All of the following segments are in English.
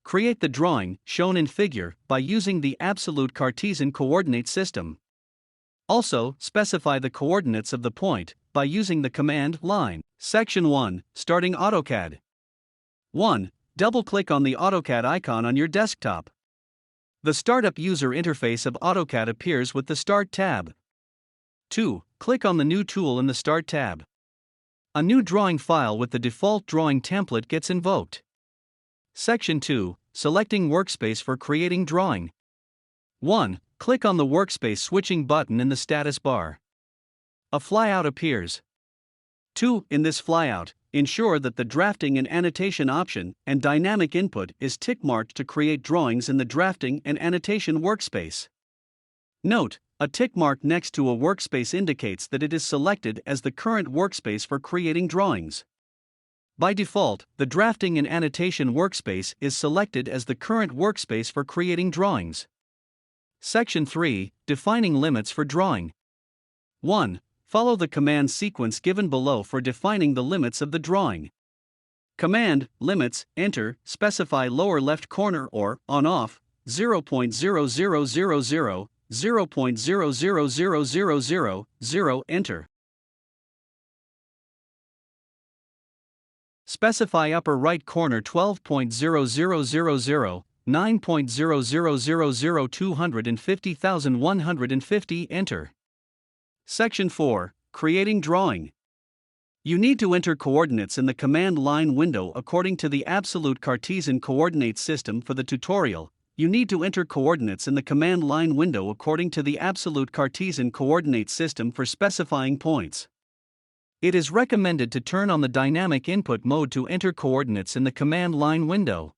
create the drawing, shown in figure, by using the absolute Cartesian coordinate system. Also, specify the coordinates of the point, by using the command line. Section 1, Starting AutoCAD. 1. Double-click on the AutoCAD icon on your desktop. The Startup User Interface of AutoCAD appears with the Start tab. 2. Click on the New tool in the Start tab. A new drawing file with the default drawing template gets invoked. Section 2, Selecting Workspace for creating drawing. 1. Click on the Workspace switching button in the status bar. A flyout appears. 2. In this flyout, ensure that the Drafting and Annotation option and Dynamic Input is tick-marked to create drawings in the Drafting and Annotation workspace. Note, a tick mark next to a workspace indicates that it is selected as the current workspace for creating drawings. By default, the Drafting and Annotation workspace is selected as the current workspace for creating drawings. Section 3, Defining limits for drawing. 1. Follow the command sequence given below for defining the limits of the drawing. Command, limits, enter, specify lower left corner or, on-off, 0.0000, 0.000000, enter. Specify upper right corner 12.0000, 9.0000, 250,150, enter. Section 4, Creating Drawing. You need to enter coordinates in the command line window according to the absolute Cartesian coordinate system for the tutorial. You need to enter coordinates in the command line window according to the absolute Cartesian coordinate system for specifying points. It is recommended to turn on the dynamic input mode to enter coordinates in the command line window.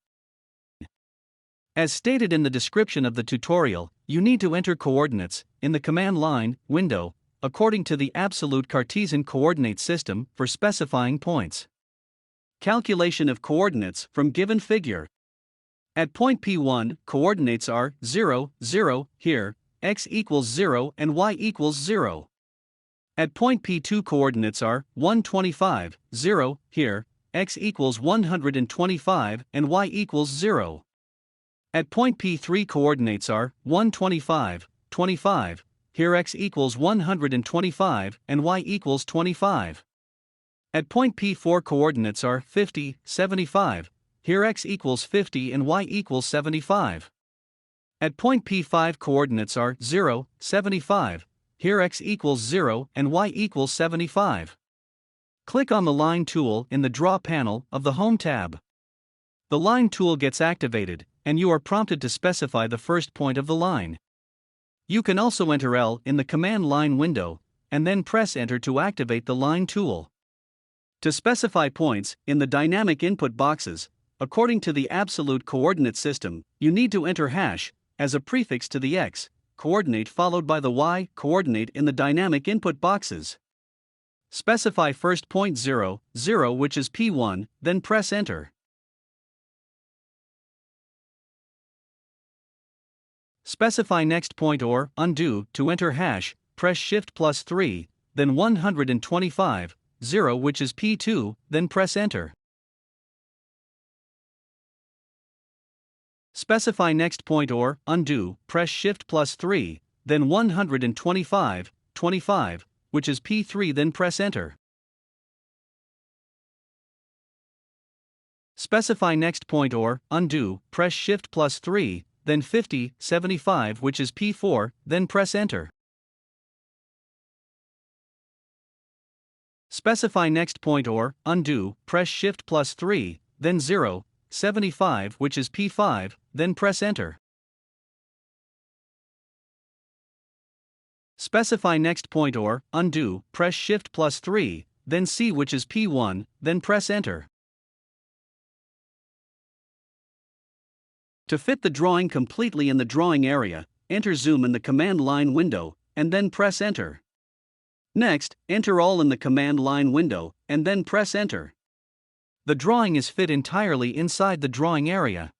As stated in the description of the tutorial, you need to enter coordinates in the command line window according to the absolute Cartesian coordinate system for specifying points. Calculation of coordinates from given figure. At point P1, coordinates are 0, 0, here, x equals 0 and y equals 0. At point P2, coordinates are 125, 0, here, x equals 125 and y equals 0. At point P3, coordinates are 125, 25, here x equals 125 and y equals 25. At point P4, coordinates are 50, 75, here x equals 50 and y equals 75. At point P5, coordinates are 0, 75, here x equals 0 and y equals 75. Click on the Line tool in the Draw panel of the Home tab. The Line tool gets activated, and you are prompted to specify the first point of the line. You can also enter L in the command line window, and then press Enter to activate the Line tool. To specify points in the dynamic input boxes, according to the absolute coordinate system, you need to enter hash as a prefix to the x coordinate followed by the y coordinate in the dynamic input boxes. Specify first point 0, 0, which is P1, then press Enter. Specify next point or undo to enter hash, press Shift plus 3, then 125, 0, which is P2, then press Enter. Specify next point or undo, press Shift plus 3, then 125, 25, which is P3, then press Enter. Specify next point or undo, press Shift plus 3, then 50, 75, which is P4, then press Enter. Specify next point or undo, press Shift plus 3, then 0, 75, which is P5, then press Enter. Specify next point or undo, press Shift plus 3, then C, which is P1, then press Enter. To fit the drawing completely in the drawing area, enter Zoom in the command line window, and then press Enter. Next, enter All in the command line window, and then press Enter. The drawing is fit entirely inside the drawing area.